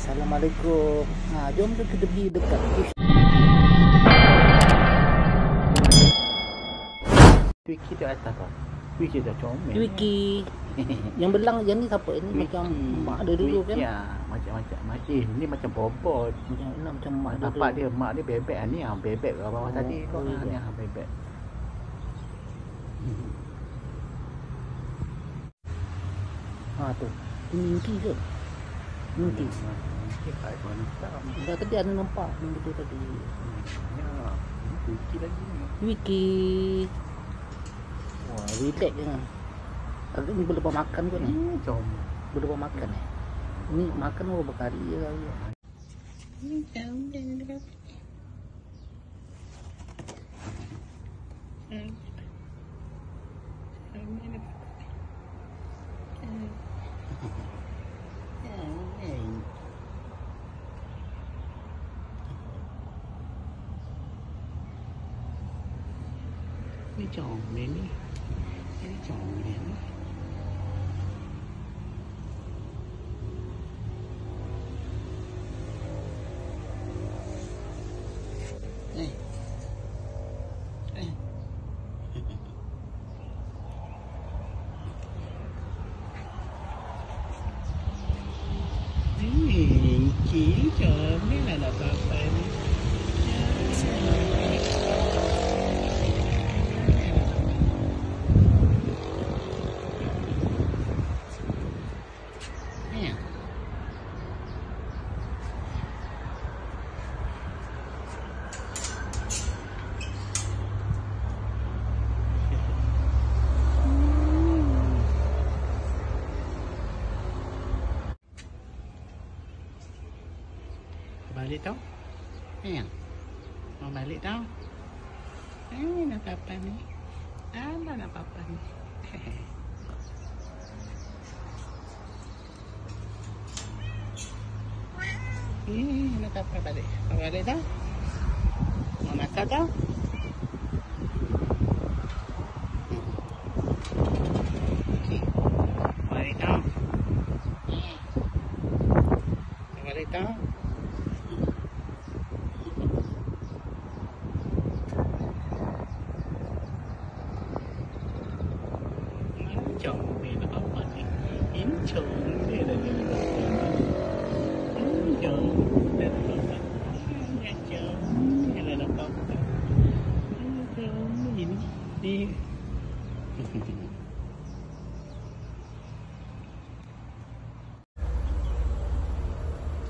Assalamualaikum. Jom kita pergi dekat Twiki tu atas tu. Twiki dah comel. Twiki. Yang belang yang ni siapa? Ini macam mak dia dulu kan? Ya, macam-macam. Ni macam bobot. Macam mak dia. Bapak dia, mak dia bebek ni ah, bebek kat bawah tadi tu. Ni ah bebek. Tu. Ini Minky ke? Minky. Kat mana tak? Dah tadi ada nampak benda tu tadi. Ya. Twiki lagi ni. Twiki. Wah, relax je. Agak ni boleh buat makan kot ni. Comel. Boleh buat makan ni. Ni makan berapa kali je kali. Ni comel ni. Ini comel ni. Minky comel anak papa ni. Balik tau. Sayang. Mau balik tau. Nak papa ni. Nak papa ni. Nak papa balik. Mau balik tau. Mau makan tau. Balik tau. Balik tau. Comel apa ni? Ini comel dah ni. Ini comel dah apa? Ini comel dah apa? Ini comel ini.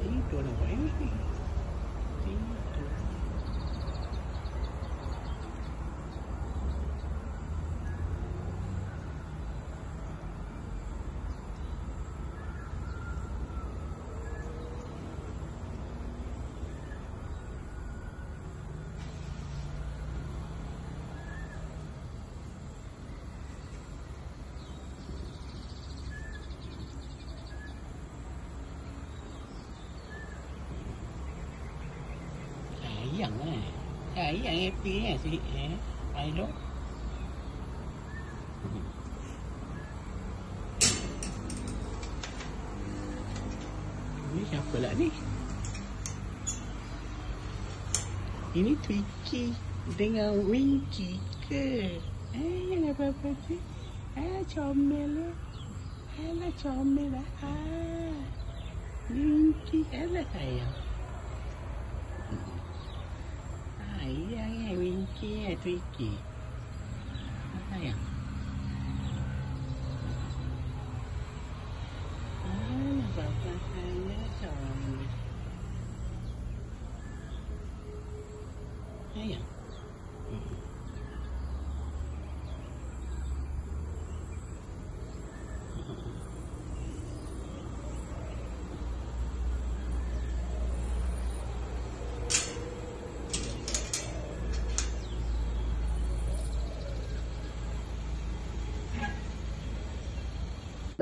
Itu nampak ini. Itu. Sayang sayang happy si Milo. Ini siapa lah ni? Ini Twiki dengan Minky ke? Yang apa-apa tu? Comel lah. Alah comel lah. Minky alah sayang. Sayang Minky Twiki. Sayang. Bapak saya comel. Sayang.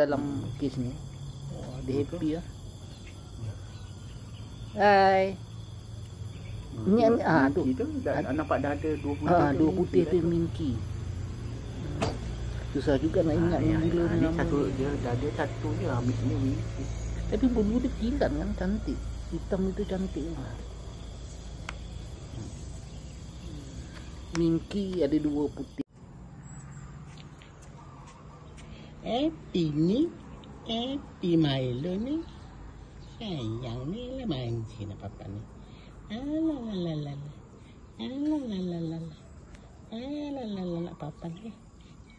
Dalam kes ni. Wah, dia happy lah. Hai. Ini tu. Itu nampak dah ada dua putih. Dua putih tu Minky. Susah juga nak ingat yang gila ni. Satu dia dah ada satu je. Ni Minky. Tapi bulu dia kilat kan, cantik. Hitam itu cantik lah. Minky ada 2 putih. Happy ni, Happy Milo ni. Sayang ni lah mancing apa-apa ni. Alalalala. Alalalala. Alalalala papa ni.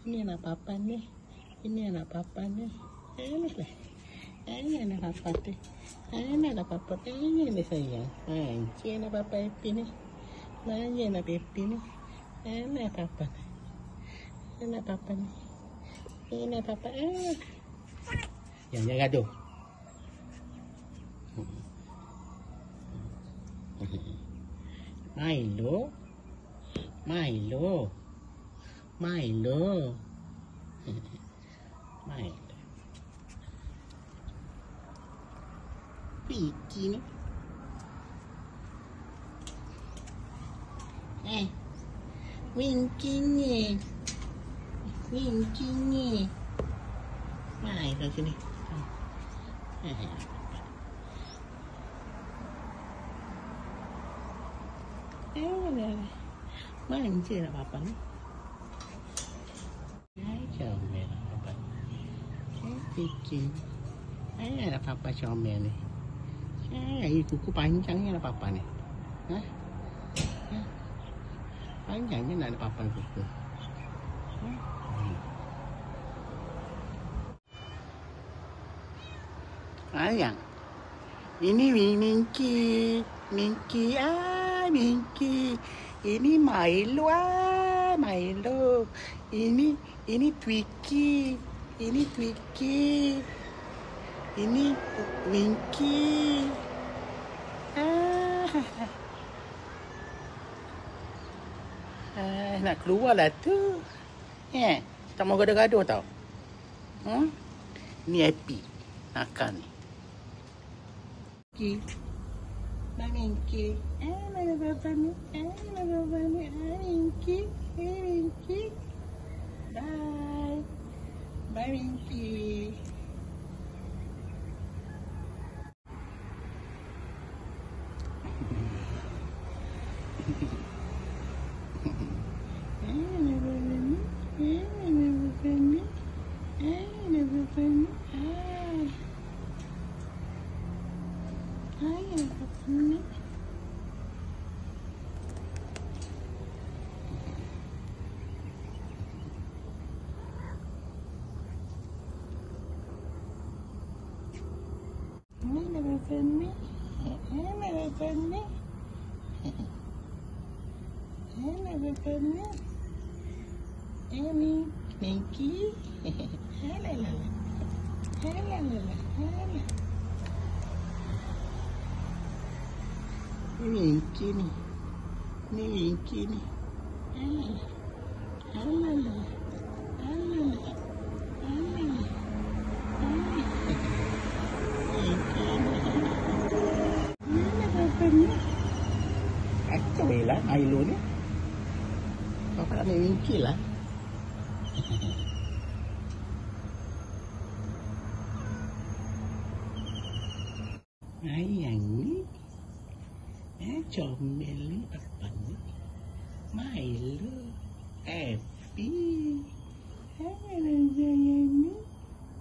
Ini anak papa ni. Ini anak papa ni. Alalah. Ini anak papa ni. Ini anak papa ni. Ini anak sayang. Mancing anak papa Happy ni. Mancing anak Happy ni. Anak papa ni. Anak papa ni. Ini papa. Jangan gaduh. Milo. Milo. Milo. Milo. Vicky ni. Winky ni. Winky ni. Mai ke sini. Manja nak papa ni. Comel nak papa. Fikir. Nak papa comel ni. Kuku panjangnya nak papa ni. Panjangnya nak papa kuku. Ayang. Ini Minky. Minky. Minky. Ini Milo. Milo. Ini Twiki. Ini Twiki. Ini Minky. Nak keluar lah tu. Tak mau gaduh-gaduh tau. Ni Happy. Nakal ni. Minky. Mana bapa ni? Mana bapa ni? Minky. Minky. Bye. Bye Minky. Ini Minky. Minky ni. Ni Minky ni. Kacau lah Milo ni. Papa nak main Minky lah. Ayang ni. Comel ni apa ni? Milo. Happy. Halo sayang ni.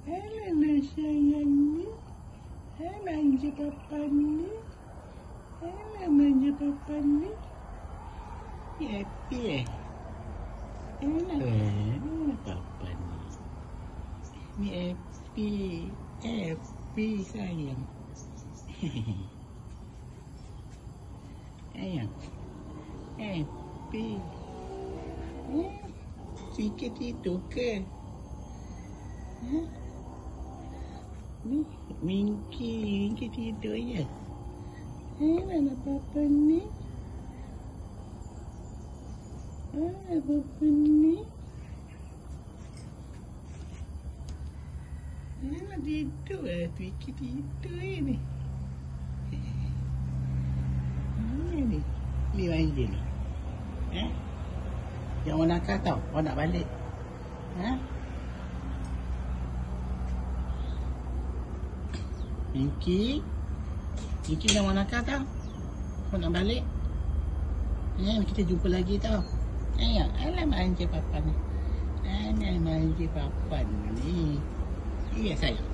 Halo sayang ni. Manja papa ni. Halo manja papa ni. Happy papa ni. Ni Happy. Happy sayang. Ayang. Happy. Sikit itu ke? Ni Minky tidur ya. Mana papa ni? Papa ni? Mana tidur Twiki tidur ni. Ni manja ni. Yang orang nakal tau. Orang nak balik. Minky jangan nakal tau. Kau nak balik? Kita jumpa lagi tau. Alah manja papa ni. Alah manja papa ni. Iya sayang.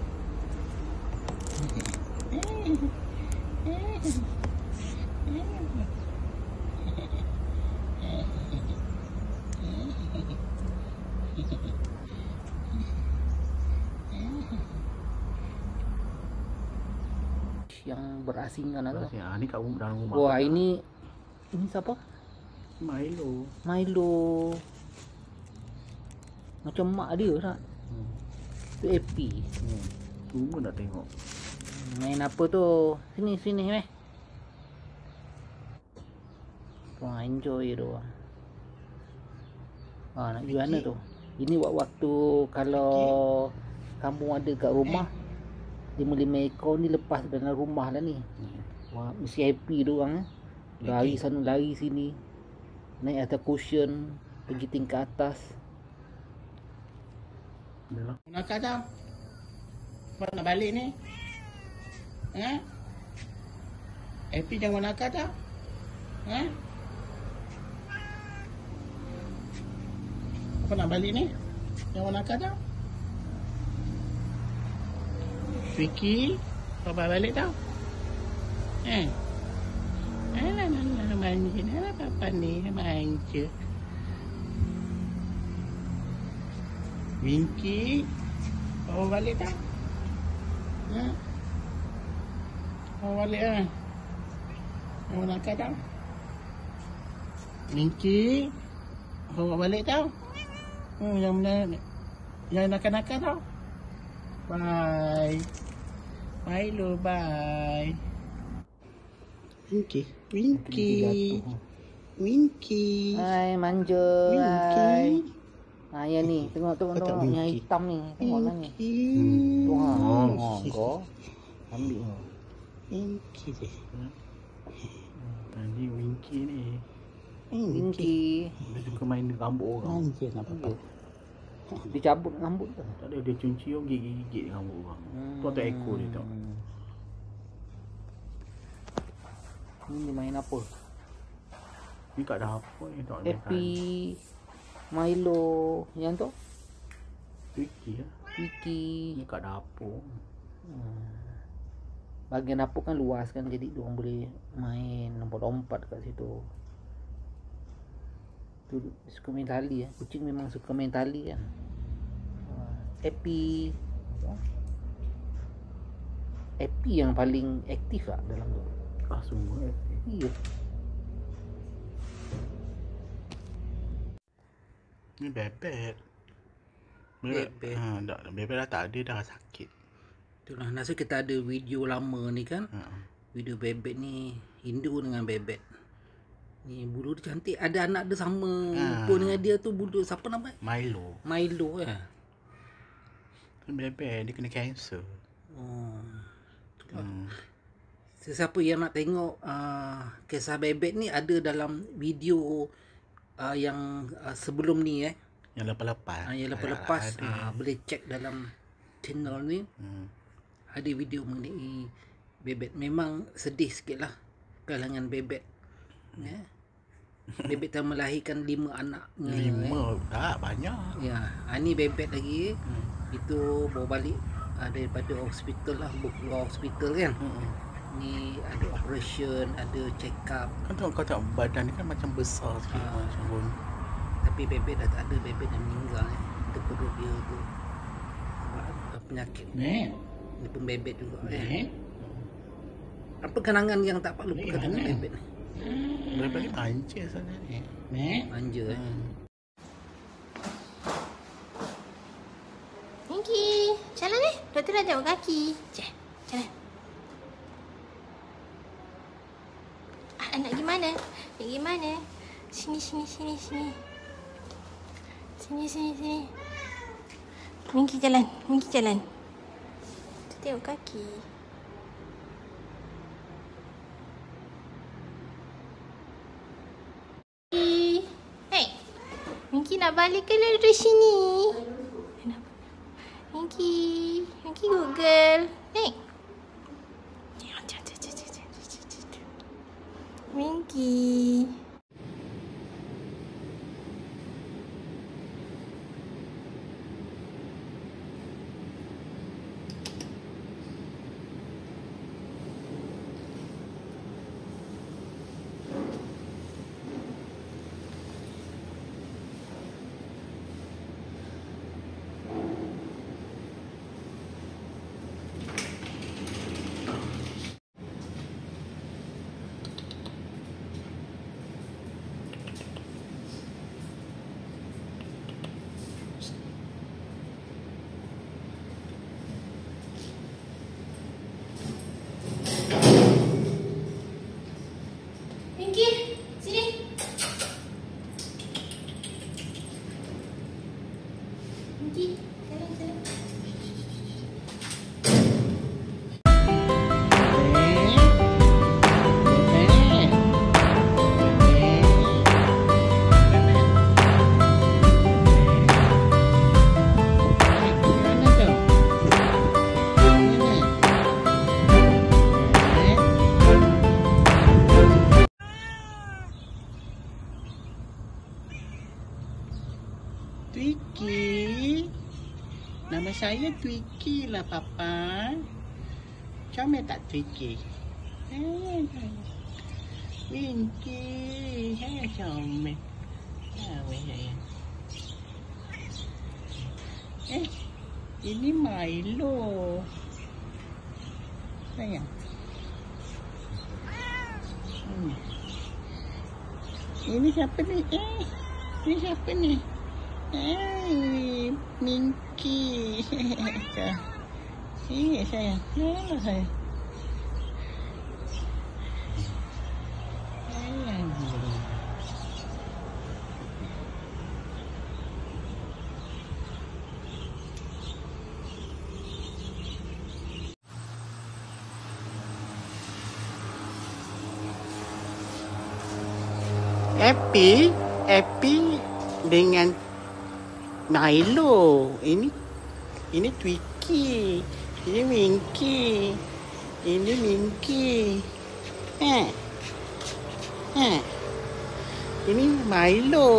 Yang berasingan tu. Ni kat dalam rumah. Wah, ini siapa? Milo. Macam mak dia tak? Tu Epi. Tunggu nak tengok. Main apa tu? Sini meh. Wah, enjoy tu. Nak pergi mana tu? Ini waktu kalau kampung ada kat rumah 5 ekor ni lepas dalam rumah lah ni. Wah, mesti happy tu orang. Lari sana lari sini. Naik atas cushion, pergi tingkat atas. Nakal tau. Kau nak balik ni? Happy jangan nakal tau. Kau nak balik ni? Jangan nakal tau. Vicky, kau balik tau. Alah manja. Alah papa ni manja. Winky, kau balik tau. Kau balik Kau nakal tau. Winky, kau balik tau. Jangan nakal-nakal tau. Bye. Milo, bye. Winky. Hai, manja. Hai. Yang ni, tengok yang hitam ni. Tengok lah ni. Wah, kau ambil kau. Winky je. Ni Winky ni. Winky. Dia suka main rambut orang. Manja nak apa? Dia cabut rambut tu. Tak ada, dia cium-cium gigit rambut orang. Tu atau ekor dia tau. Ni main apa? Ni kat dapur ni tak. Happy, Milo, yang tu? Vicky lah. Vicky. Ni kat dapur. Bahagian dapur kan luas kan, jadi diorang boleh main lompat-lompat kat situ. Tu suka main tali Kucing memang suka main tali kan. Happy. Happy yang paling aktif lah dalam tu. Semua Iya. Ni bebek. Bebek dah tak ada, dah sakit. Itulah, nasa kita ada video lama ni kan. Video bebek ni Hindu dengan bebek. Ni bulu dia cantik. Ada anak dia sama rupa dengan dia tu. Bulu siapa nama? Milo Bebek dia kena kanser. Sesiapa yang nak tengok kisah bebek ni ada dalam video yang sebelum ni Yang lepas-lepas. yang lepas-lepas boleh cek dalam channel ni. Ada video mengenai bebek. Memang sedih sikit lah kehilangan bebek. Bebek telah melahirkan 5 anaknya. 5 tak banyak. Ya, ni bebek lagi. Itu bawa balik daripada hospital lah, keluar hospital kan. Ni ada operation, ada check up. Kan kau tengok badan ni kan macam besar sikit, macam bone. Tapi bebek dah tak ada, bebek dah meninggal Itu perut dia tu sebab penyakit. Dia pun bebek juga Apa kenangan yang tak pak lupakan dengan bebek ni? Bebek ni manja sebenarnya. Manja Minky, jalan Doktor dah tengok kaki. Jalan. Nak pergi mana? Sini. Sini. Minky jalan. Tu tengok kaki. Hey, Minky nak balik ke dari sini? Minky good girl. Hey, Twiki. Pinky, sini. Pinky, jalan. Twiki, nama saya Twiki lah Papa. Comel tak Twiki? Winky, saya comel. Sayang. Ini Milo. Sayang. Ini siapa ni? Ini siapa ni? Minky. Sini sayang. Mana sayang? Sayang. Happy dengan Milo. Ini Twiki. Ini Minky. Ini Minky. Ini Milo.